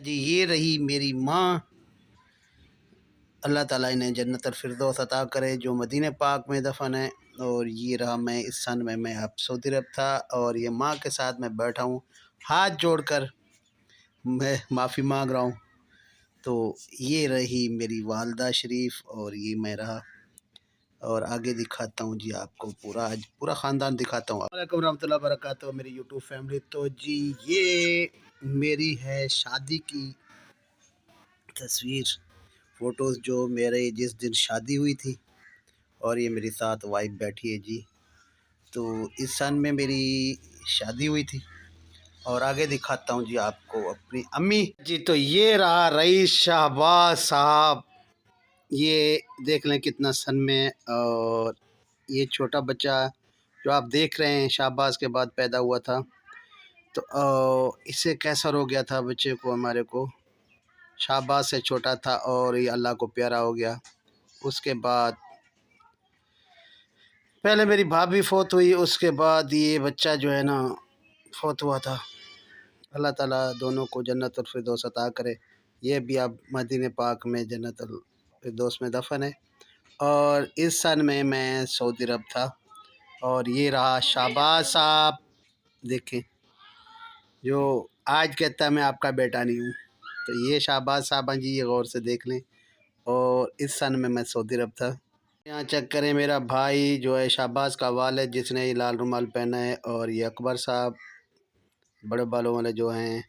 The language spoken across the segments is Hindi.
जी ये रही मेरी माँ। अल्लाह ताला इन्हें जन्नतुल फिरदौस अता करे जो मदीने पाक में दफन है। और ये रहा मैं इस सन में, मैं अब सऊदी अरब था और ये माँ के साथ मैं बैठा हूँ, हाथ जोड़कर मैं माफ़ी मांग रहा हूँ। तो ये रही मेरी वालदा शरीफ और ये मैं रहा। और आगे दिखाता हूँ जी आपको पूरा, आज पूरा ख़ानदान दिखाता हूँ। वालेकुम रहमतुल्लाहि व बरकातहू मेरी यूट्यूब फैमिली। तो जी ये मेरी है शादी की तस्वीर, फ़ोटोज़ जो मेरे जिस दिन शादी हुई थी। और ये मेरे साथ वाइफ बैठी है जी। तो इस सन में मेरी शादी हुई थी। और आगे दिखाता हूँ जी आपको अपनी अम्मी जी। तो ये रहा रईस शाहबाज साहब, ये देख लें कितना सन में। और ये छोटा बच्चा जो आप देख रहे हैं शाहबाज के बाद पैदा हुआ था। तो इससे कैंसर हो गया था बच्चे को, हमारे को शाहबाज से छोटा था और ये अल्लाह को प्यारा हो गया। उसके बाद पहले मेरी भाभी फौत हुई, उसके बाद ये बच्चा जो है ना फौत हुआ था। अल्लाह ताला दोनों को जन्नतुल फिरदौस अता करे। ये भी अब मदीने पाक में जन्नतुल फिरदौस में दफन है। और इस सन में मैं सऊदी अरब था। और ये रहा शाहबाज साहब, देखें जो आज कहता है मैं आपका बेटा नहीं हूँ। तो ये शाहबाज साहब हैं जी, ये गौर से देख लें। और इस सन में मैं सऊदी अरब था। यहाँ चेक करें, मेरा भाई जो है शाहबाज का वालिद जिसने ये लाल रुमाल पहना है। और ये अकबर साहब बड़े बालों वाले जो हैं।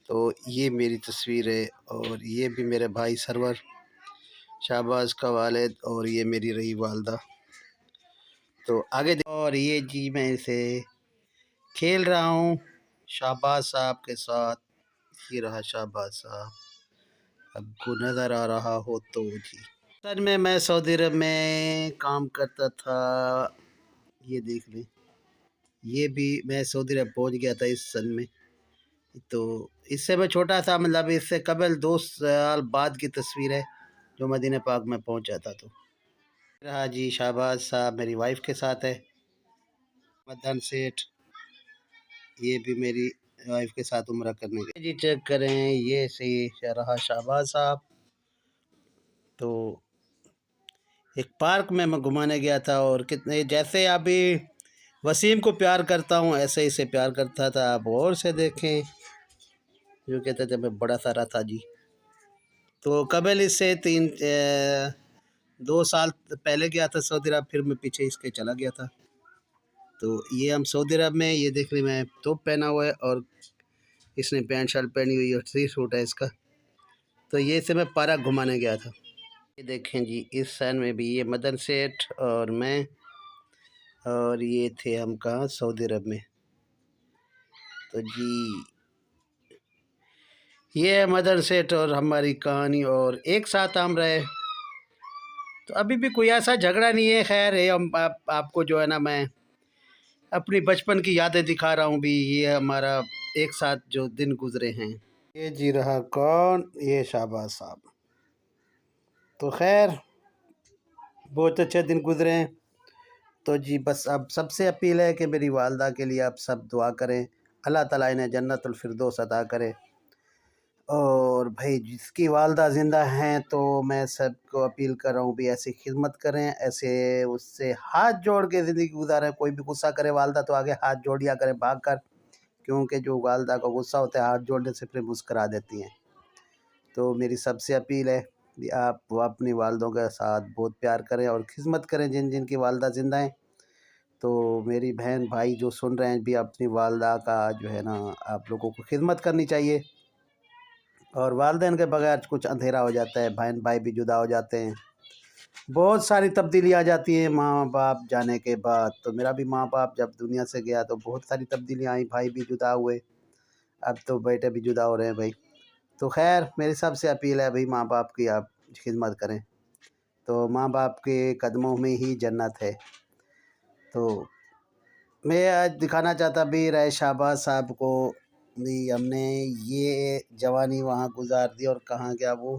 तो ये मेरी तस्वीर है। और ये भी मेरे भाई सरवर शाहबाज का वालिद और ये मेरी रही वालदा। तो आगे और ये जी मैं इसे खेल रहा हूँ शाहबाज साहब के साथ। ये रहा शाहबाज साहब, आपको नज़र आ रहा हो तो जी। सर में मैं सऊदी अरब में काम करता था, ये देख लें। ये भी मैं सऊदी अरब पहुँच गया था इस सन में। तो इससे मैं छोटा था, मतलब इससे कबल 2 साल बाद की तस्वीर है जो मदीने पाक में पहुँचा था। तो रहा जी शाहबाज साहब मेरी वाइफ के साथ है, मदन सेठ। ये भी मेरी वाइफ के साथ उम्रा करने गए जी। चेक करें, ये सही रहा शाहबाज साहब। तो एक पार्क में मैं घुमाने गया था और कितने, जैसे अभी वसीम को प्यार करता हूँ ऐसे ही से प्यार करता था। आप और से देखें, जो कहते थे मैं बड़ा सारा था जी। तो कबल इससे 2 साल पहले गया था सऊदी अरब, फिर मैं पीछे इसके चला गया था। तो ये हम सऊदी अरब में, ये देख रहे मैं टॉप पहना हुआ है और इसने पैंट शर्ट पहनी हुई और 3 सूट है इसका। तो ये से मैं पार्क घुमाने गया था। ये देखें जी, इस सन में भी ये मदन सेठ और मैं, और ये थे हम कहाँ सऊदी अरब में। तो जी ये है मदन सेठ और हमारी कहानी, और एक साथ हम रहे। तो अभी भी कोई ऐसा झगड़ा नहीं है। खैर है, हम आपको जो है ना मैं अपनी बचपन की यादें दिखा रहा हूँ भी। ये हमारा एक साथ जो दिन गुजरे हैं। ये जी रहा कौन, ये शाहबाज साहब। तो खैर बहुत अच्छे दिन गुजरे हैं। तो जी बस अब सबसे अपील है कि मेरी वालदा के लिए आप सब दुआ करें, अल्लाह ताला इन्हें जन्नतुल फिरदौस अता करे। और भाई जिसकी वालदा ज़िंदा हैं तो मैं सबको अपील कर रहा हूँ भी ऐसी खिदमत करें, ऐसे उससे हाथ जोड़ के ज़िंदगी गुजारें। कोई भी गुस्सा करे वालदा तो आगे हाथ जोड़ दिया करें भाग कर, क्योंकि जो वालदा का गुस्सा होता है हाथ जोड़ने से फिर मुस्करा देती हैं। तो मेरी सबसे अपील है कि आप वो अपनी वालदों के साथ बहुत प्यार करें और खिदमत करें जिन जिन की वालदा ज़िंदा हैं। तो मेरी बहन भाई जो सुन रहे हैं भी, अपनी वालदा का जो है ना आप लोगों को खिदमत करनी चाहिए। और वालदेन के बगैर कुछ अंधेरा हो जाता है, बहन भाई भी जुदा हो जाते हैं, बहुत सारी तब्दीली आ जाती है माँ बाप जाने के बाद। तो मेरा भी माँ बाप जब दुनिया से गया तो बहुत सारी तब्दीलियाँ आई, भाई भी जुदा हुए, अब तो बेटे भी जुदा हो रहे हैं भाई। तो खैर मेरी सबसे अपील है भाई, माँ बाप की आप खिदमत करें। तो माँ बाप के कदमों में ही जन्नत है। तो मैं आज दिखाना चाहता भी रहे शाहबाज साहब को भी, हमने ये जवानी वहाँ गुजार दी। और कहाँ गया वो,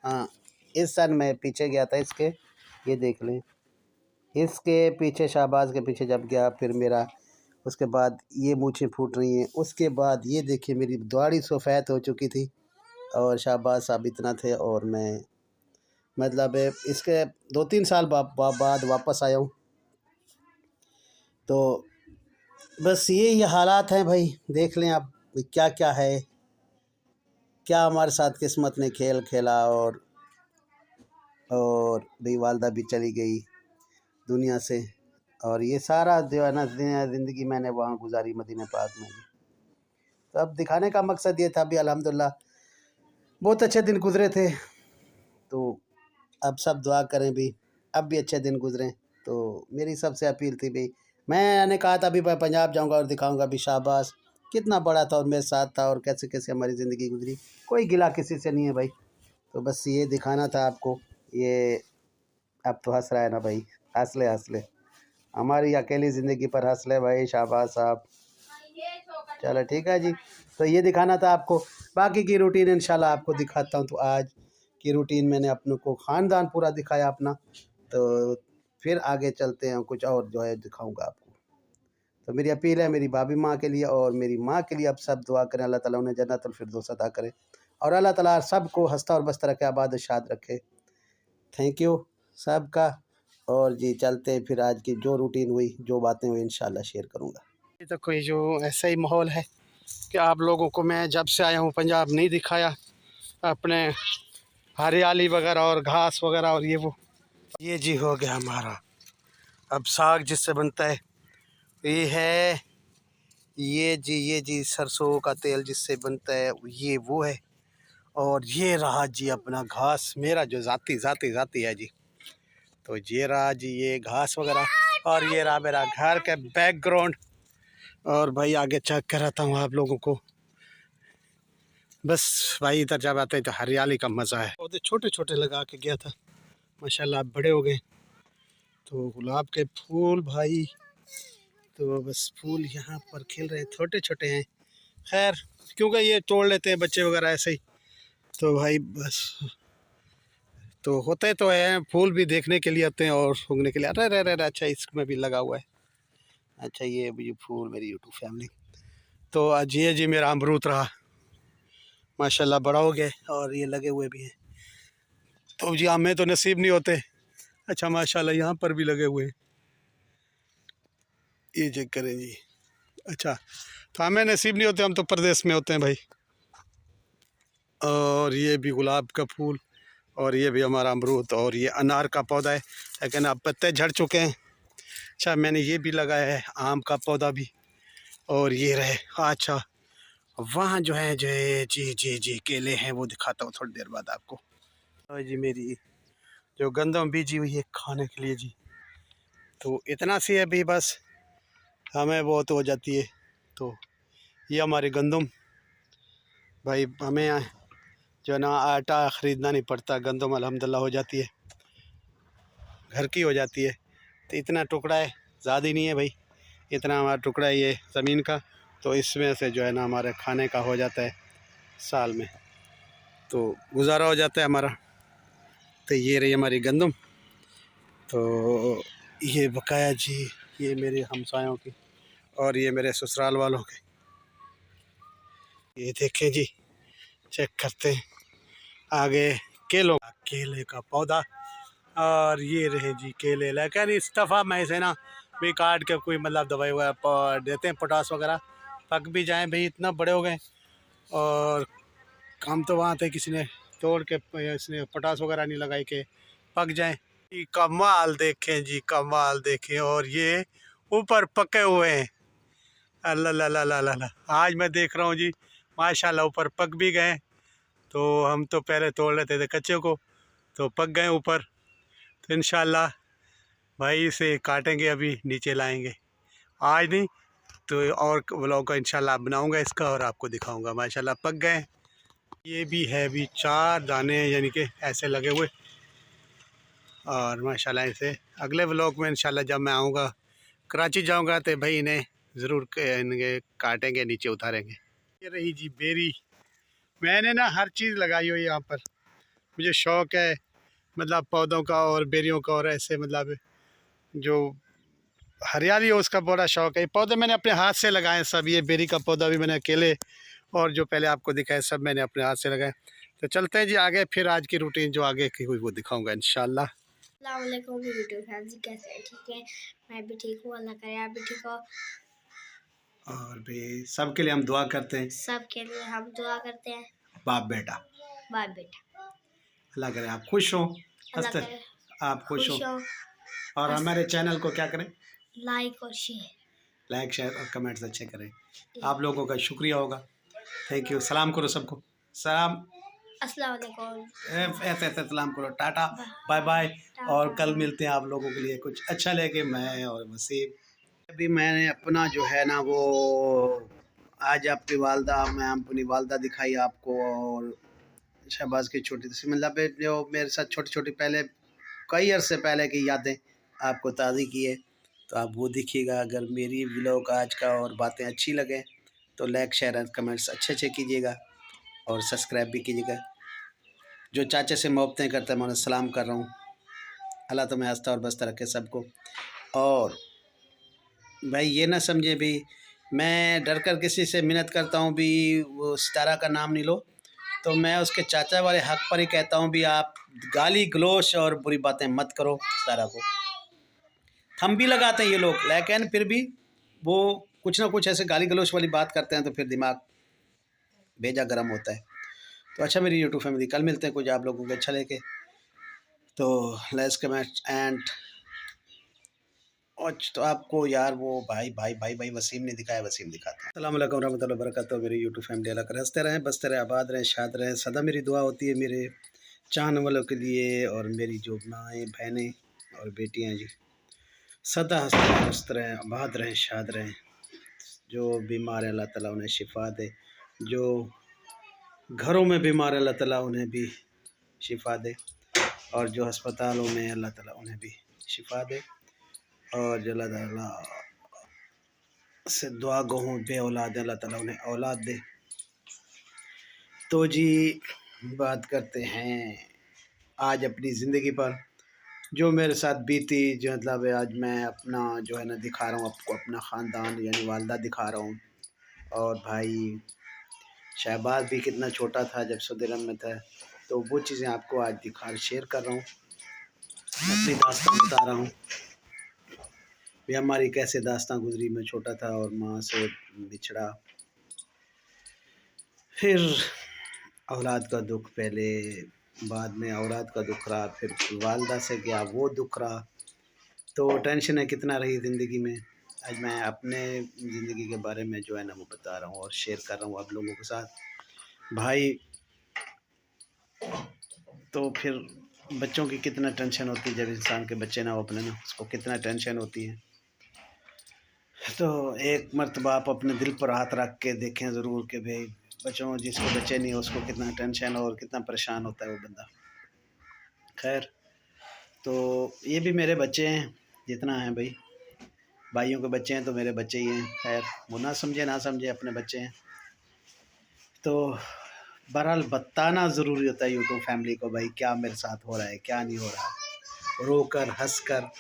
हाँ इस सन में पीछे गया था इसके, ये देख लें। इसके पीछे शाहबाज के पीछे जब गया, फिर मेरा उसके बाद ये मूछें फूट रही हैं। उसके बाद ये देखिए मेरी दाढ़ी सफ़ेद हो चुकी थी और शाहबाज साहब इतना थे और मैं मतलब इसके 2-3 साल बाद वापस आया हूँ। तो बस ये हालात हैं भाई, देख लें आप क्या क्या है, क्या हमारे साथ किस्मत ने खेल खेला। और भाई वालदा भी चली गई दुनिया से और ये सारा जो है ना ज़िंदगी मैंने वहाँ गुजारी मदीना पाक में। तो अब दिखाने का मकसद ये था भी अल्हम्दुलिल्लाह बहुत अच्छे दिन गुज़रे थे। तो अब सब दुआ करें भी अब भी अच्छे दिन गुज़रें। तो मेरी सबसे अपील थी भाई, मैंने कहा था अभी मैं पंजाब जाऊंगा और दिखाऊंगा भी शाहबाज कितना बड़ा था और मेरे साथ था और कैसे कैसे हमारी ज़िंदगी गुजरी। कोई गिला किसी से नहीं है भाई। तो बस ये दिखाना था आपको। ये अब तो हंस रहा है ना भाई, हंस ले हमारी अकेली ज़िंदगी पर हंस ले भाई शाहबाज साहब। चलो ठीक है जी, तो ये दिखाना था आपको। बाकी की रूटीन इंशाल्लाह आपको दिखाता हूँ। तो आज की रूटीन मैंने अपनों को ख़ानदान पूरा दिखाया अपना। तो फिर आगे चलते हैं, कुछ और जो है दिखाऊंगा आपको। तो मेरी अपील है मेरी भाभी माँ के लिए और मेरी माँ के लिए, अब सब दुआ करें अल्लाह ताला उन्हें जन्नतुल फिरदौस अता करे और अल्लाह ताला सबको हंसता और बसता रखे, आबाद और शाद रखे। थैंक यू सबका। और जी चलते हैं फिर, आज की जो रूटीन हुई जो बातें हुई इंशाल्लाह शेयर करूँगा। तो कोई जो ऐसा ही माहौल है कि आप लोगों को मैं जब से आया हूँ पंजाब नहीं दिखाया अपने हरियाली वगैरह और घास वगैरह और ये जी हो गया हमारा। अब साग जिससे बनता है ये है, ये जी सरसों का तेल जिससे बनता है ये वो है। और ये रहा जी अपना घास मेरा जो ज़ाती है जी। तो ये रहा जी ये घास वगैरह और ये रहा मेरा घर का बैकग्राउंड। और भाई आगे चेक कराता हूँ आप लोगों को। बस भाई इधर जब आते हैं तो हरियाली का मज़ा है। पौधे छोटे छोटे लगा के गया था, माशाल्लाह बड़े हो गए। तो गुलाब के फूल भाई, तो बस फूल यहाँ पर खिल रहे हैं, छोटे छोटे हैं। खैर क्योंकि ये तोड़ लेते हैं बच्चे वगैरह ऐसे ही। तो भाई बस तो होते तो है, फूल भी देखने के लिए आते हैं और सूंघने के लिए। अरे अच्छा इसमें भी लगा हुआ है। अच्छा ये भी फूल मेरी यूट्यूब फैमिली। तो आज ये जी मेरा अमरूद रहा, माशाल्लाह बड़ा हो गया और ये लगे हुए भी हैं। तो जी हमें तो नसीब नहीं होते। अच्छा माशाल्लाह यहाँ पर भी लगे हुए हैं, ये चेक करें जी। अच्छा तो हमें नसीब नहीं होते, हम तो परदेश में होते हैं भाई। और ये भी गुलाब का फूल और ये भी हमारा अमरूद और ये अनार का पौधा है, लेकिन अब पत्ते झड़ चुके हैं। अच्छा मैंने ये भी लगाया है आम का पौधा भी। और ये रहे अच्छा वहाँ जो है जी केले हैं, वो दिखाता हूँ थोड़ी देर बाद आपको। और जी मेरी जो गंदम बीजी हुई है खाने के लिए जी, तो इतना सी है भी बस हमें बहुत हो जाती है। तो ये हमारे गंदम भाई, हमें जो है ना आटा ख़रीदना नहीं पड़ता, गंदम अल्हम्दुलिल्लाह हो जाती है, घर की हो जाती है। तो इतना टुकड़ा है, ज़्यादा ही नहीं है भाई, इतना हमारा टुकड़ा है ये ज़मीन का। तो इसमें से जो है ना हमारे खाने का हो जाता है साल में, तो गुजारा हो जाता है हमारा। तो ये रही हमारी गंदम। तो ये बकाया जी ये मेरे हमसायों की और ये मेरे ससुराल वालों के। ये देखें जी, चेक करते हैं आगे केले का पौधा। और ये रहे जी केले, लेकिन इस दफ़ा मैं इसे ना भी काट के कोई मतलब दवाई वगैरह देते हैं, पोटास वगैरह, पक भी जाएं भाई, इतना बड़े हो गए। और काम तो वहाँ थे किसी ने तोड़ के इसने पोटास वगैरह नहीं लगाई के पक जाएं। कमाल देखें जी, कमाल देखें। और ये ऊपर पके हुए हैं, अल्लाह ला ला ला ला ला। आज मैं देख रहा हूँ जी माशाल्लाह ऊपर पक भी गए। तो हम तो पहले तोड़ लेते थे कच्चे को, तो पक गए ऊपर। तो इंशाल्लाह भाई इसे काटेंगे, अभी नीचे लाएंगे, आज नहीं तो और व्लॉग का इंशाल्लाह बनाऊंगा इसका और आपको दिखाऊंगा। माशाल्लाह पक गए। ये भी है अभी 4 दाने यानी कि ऐसे लगे हुए। और माशाल्लाह इसे अगले व्लॉग में इंशाल्लाह जब मैं आऊँगा कराची जाऊँगा तो भाई इन्हें ज़रूर इनके काटेंगे, नीचे उतारेंगे। ये रही जी बेरी, मैंने ना हर चीज़ लगाई हुई यहाँ पर, मुझे शौक़ है मतलब पौधों का और बेरियों का और ऐसे मतलब जो हरियाली हो उसका बड़ा शौक है। ये पौधे मैंने अपने हाथ से लगाए सब, ये बेरी का पौधा भी मैंने अकेले, और जो पहले आपको दिखाया सब मैंने अपने हाथ से लगाए। तो चलते हैं जी आगे, फिर आज की रूटीन जो आगे की हुई वो दिखाऊंगा इंशाल्लाह। अस्सलाम वालेकुम यूट्यूब फैमिली, कैसे हैं? ठीक है, मैं भी ठीक हूँ, अल्लाह करे आप भी ठीक हो। और भी सबके लिए हम दुआ करते हैं, सबके लिए हम दुआ करते हैं, बाप बेटा। बाप बेटा। अल्लाह करे आप खुश हो, अल्लाह हंसते करे आप खुश हो। खुश हो। और हमारे चैनल को क्या करें, लाइक और शेयर, लाइक शेयर और कमेंट्स अच्छे करें। आप लोगों का शुक्रिया होगा। Thank you. सलाम करो सबको, सलाम। अस्सलाम वालेकुम। ऐसे ऐसे सलाम करो, टाटा बाय बाय। और कल मिलते हैं आप लोगों के लिए कुछ अच्छा लेके, मैं और वसीम। अभी मैंने अपना जो है ना वो आज आपकी वालदा, मैं अपनी वालदा दिखाई आपको, और शहबाज की छोटी सी मतलब जो मेरे साथ छोटी छोटी पहले कई अरसे पहले की यादें आपको ताज़ी की है, तो आप वो देखिएगा। अगर मेरी व्लॉग आज का और बातें अच्छी लगे तो लाइक शेयर और कमेंट्स अच्छे अच्छे कीजिएगा, और सब्सक्राइब भी कीजिएगा। जो चाचे से मोहब्बतें करते हैं मैं उन्हें सलाम कर रहा हूँ। अल्लाह तुम्हें हंसता और बसता रखे सबको। और भाई ये ना समझे भी मैं डर कर किसी से मिन्नत करता हूँ भी वो सितारा का नाम नहीं लो, तो मैं उसके चाचा वाले हक पर ही कहता हूँ भी आप गाली गलोच और बुरी बातें मत करो सितारा को। थम भी लगाते हैं ये लोग, लेकिन फिर भी वो कुछ ना कुछ ऐसे गाली गलोच वाली बात करते हैं तो फिर दिमाग भेजा गर्म होता है। तो अच्छा मेरी यूट्यूब फैमिली, कल मिलते हैं कुछ आप लोगों को अच्छा लेके। तो लेट्स कमेंट एंड आज तो आपको यार वो भाई भाई भाई भाई वसीम ने दिखाया, वसीम दिखाता है। अस्सलाम वालेकुम रहमतुल्लाहि व बरकातहू। मेरी यूट्यूब फैमिली, अल्लाह करे हंसते रहें बसते रहें आबाद रहें शाद रहें। सदा मेरी दुआ होती है मेरे चाहने वालों के लिए, और मेरी जो माएँ बहनें और बेटियाँ जी सदा हंसते रहें बसते रहें आबाद रहें शाद रहें। जो बीमार है अल्लाह ताला उन्हें शिफा दे, जो घरों में बीमार है अल्लाह ताला उन्हें भी शिफा दे, और जो अस्पतालों में अल्लाह ताला उन्हें भी शिफा दे, और जो अल्लाह ताला से दुआ गहूँ बे औलाद है अल्लाह ताला उन्हें औलाद दे। तो जी बात करते हैं आज अपनी ज़िंदगी पर जो मेरे साथ बीती, जो मतलब आज मैं अपना जो है ना दिखा रहा हूँ आपको, अपना ख़ानदान यानी वालदा दिखा रहा हूँ। और भाई शहबाज भी कितना छोटा था जब सऊदी अरब में था, तो वो चीज़ें आपको आज दिखा शेयर कर रहा हूँ, अपनी दास्तान बता रहा हूँ भी हमारी कैसे दास्तान गुजरी। मैं छोटा था और माँ से बिछड़ा, फिर औलाद का दुख पहले, बाद में औलाद का दुख रहा, फिर वालदा से गया वो दुख रहा। तो टेंशन है कितना रही ज़िंदगी में। आज मैं अपने ज़िंदगी के बारे में जो है ना वो बता रहा हूँ और शेयर कर रहा हूँ आप लोगों के साथ भाई। तो फिर बच्चों की कितना टेंशन होती है जब इंसान के बच्चे ना हो अपने ना, उसको कितना टेंशन होती है। तो एक मर्तबा आप अपने दिल पर हाथ रख के देखें ज़रूर कि भाई बच्चों जिसको बच्चे नहीं हो उसको कितना टेंशन और कितना परेशान होता है वो बंदा। खैर तो ये भी मेरे बच्चे हैं जितना हैं भाई, भाइयों के बच्चे हैं तो मेरे बच्चे ही हैं। खैर वो ना समझे अपने बच्चे हैं। तो बहरहाल बताना ज़रूरी होता है यूट्यूब फैमिली को भाई क्या मेरे साथ हो रहा है क्या नहीं हो रहा है, रो कर हंस कर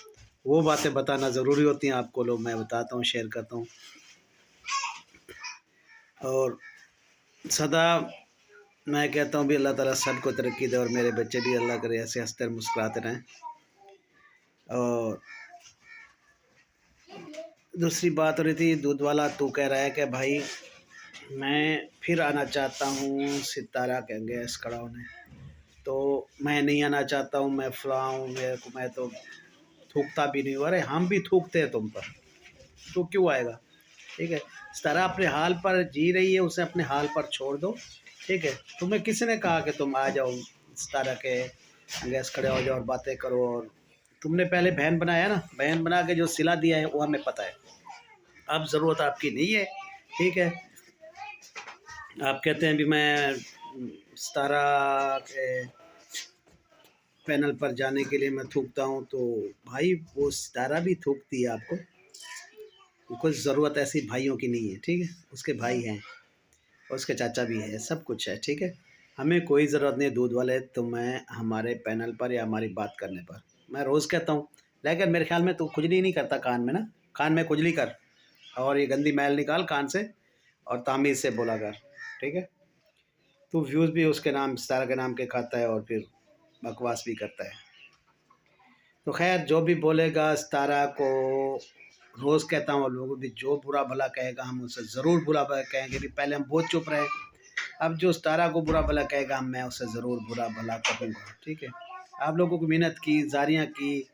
वो बातें बताना ज़रूरी होती हैं आपको लोग। मैं बताता हूँ शेयर करता हूँ, और सदा मैं कहता हूँ भी अल्लाह ताला सबको तरक्की दे और मेरे बच्चे भी अल्लाह करे ऐसे हंसते मुस्कुराते रहें। और दूसरी बात हो रही थी दूध वाला, तू कह रहा है कि भाई मैं फिर आना चाहता हूँ सितारा के गैस कड़ाव ने, तो मैं नहीं आना चाहता हूँ, मैं फलां हूँ, मेरे को मैं तो थूकता भी नहीं हूँ। अरे हम भी थूकते हैं तुम पर, तो क्यों आएगा? ठीक है, सितारा अपने हाल पर जी रही है, उसे अपने हाल पर छोड़ दो। ठीक है, तुम्हें किसने कहा कि तुम आ जाओ सितारा के गैस खड़े हो जाओ और बातें करो? और तुमने पहले बहन बनाया ना, बहन बना के जो सिला दिया है वो हमें पता है, अब ज़रूरत आपकी नहीं है। ठीक है, आप कहते हैं भी मैं सितारा के पैनल पर जाने के लिए मैं थूकता हूँ, तो भाई वो सितारा भी थूकती है आपको, कोई ज़रूरत ऐसी भाइयों की नहीं है। ठीक है, उसके भाई हैं, उसके चाचा भी है, सब कुछ है। ठीक है, हमें कोई ज़रूरत नहीं दूध वाले तुम्हें हमारे पैनल पर या हमारी बात करने पर। मैं रोज़ कहता हूँ, लेकिन मेरे ख्याल में तो खुजली नहीं करता कान में ना, कान में खुजली कर और ये गंदी मैल निकाल कान से और तामीज़ से बोला कर, ठीक है। तो व्यूज़ भी उसके नाम सितारा के नाम के खाता है और फिर बकवास भी करता है। तो खैर जो भी बोलेगा सितारा को रोज़ कहता हूँ, लोगों भी जो बुरा भला कहेगा हम उससे ज़रूर बुरा भला कहेंगे। भी पहले हम बहुत चुप रहे, अब जो सितारा को बुरा भला कहेगा मैं उससे ज़रूर बुरा भला कहूँगा, ठीक है। आप लोगों को मेहनत की, जारियाँ की,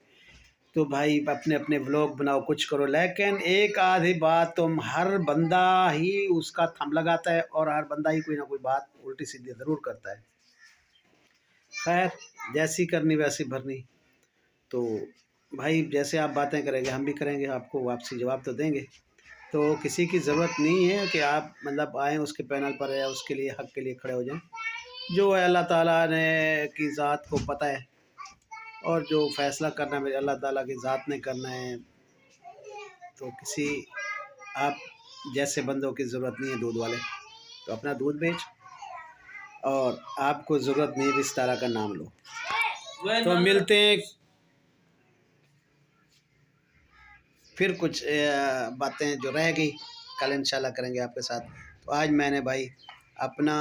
तो भाई अपने अपने व्लॉग बनाओ, कुछ करो, लेकिन एक आधी बात तुम हर बंदा ही उसका थंब लगाता है और हर बंदा ही कोई ना कोई बात उल्टी सीधी ज़रूर करता है। खैर जैसी करनी वैसी भरनी। तो भाई जैसे आप बातें करेंगे हम भी करेंगे, आपको वापसी जवाब तो देंगे। तो किसी की ज़रूरत नहीं है कि आप मतलब आएँ उसके पैनल पर या उसके लिए हक़ के लिए खड़े हो जाएं। जो है अल्लाह ताला ने की ज़ात को पता है, और जो फ़ैसला करना है मेरे अल्लाह ताला की ज़ात ने करना है। तो किसी आप जैसे बंदों की ज़रूरत नहीं है दूध वाले, तो अपना दूध बेच, और आपको ज़रूरत नहीं है सितारा का नाम लो। तो मिलते हैं फिर कुछ बातें जो रह गई कल इंशाल्लाह करेंगे आपके साथ। तो आज मैंने भाई अपना